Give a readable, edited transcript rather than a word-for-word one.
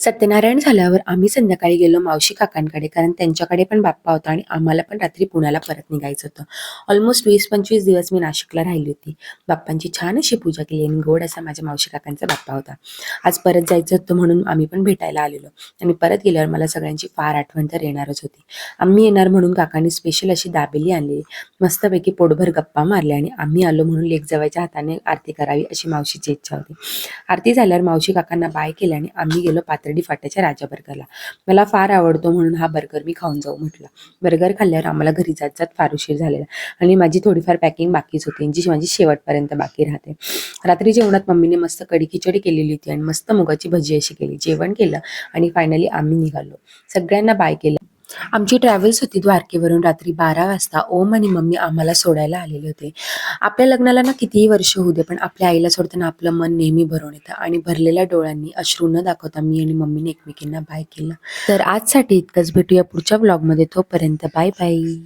सत्यनारायण झाल्यावर आम्ही संध्याकाळी गेलो मावशी काकांकडे, कारण त्यांच्याकडे पण बाप्पा होता आणि आम्हाला पण रात्री पुण्याला परत निघायचं होतं. ऑलमोस्ट 20-25 दिवस मी नाशिकला राहिली होती. बाप्पांची छान अशी पूजा केली आणि गोड असा माझ्या मावशी काकांचा बाप्पा होता. आज परत जायचं होतं म्हणून आम्ही पण भेटायला आलेलो आणि परत गेल्यावर मला सगळ्यांची फार आठवण तर येणारच होती. आम्ही येणार म्हणून काकांनी स्पेशल अशी दाबेली आणली, मस्तपैकी पोटभर गप्पा मारल्या आणि आम्ही आलो म्हणून लेकजावयाच्या हाताने आरती करावी अशी मावशीची इच्छा होती. आरती झाल्यावर मावशी काकांना बाय केलं आणि आम्ही गेलो पाथर्डी फाट्याच्या राजा बर्गरला. मला फार आवडतो म्हणून हा बर्गर मी खाऊन जाऊ म्हटलं. बर्गर खाल्ल्यावर आम्हाला घरी जात जात फार उशीर झालेला आणि माझी थोडीफार पॅकिंग बाकीच होती, जी माझी शेवटपर्यंत बाकी राहते. रात्री जेवणात मम्मीने मस्त कढी खिचडी केलेली होती आणि मस्त मुगाची भजी अशी केली. जेवण केलं आणि फायनली आम्ही निघालो. सगळ्यांना बाय केलं. आमची ट्रॅव्हल्स होती द्वारकेवरून. रात्री 12 वाजता ओम आणि मम्मी आम्हाला सोडायला आलेले होते. आपल्या लग्नाला ना कितीही वर्ष होऊ दे, पण आपल्या आईला सोडताना आपलं मन नेहमी भरून येतं आणि भरलेल्या डोळ्यांनी अश्रू न दाखवता मी आणि मम्मीने एकमेकींना बाय केलं. तर आजसाठी इतकंच. भेटूया पुढच्या ब्लॉगमध्ये. तोपर्यंत बाय बाय.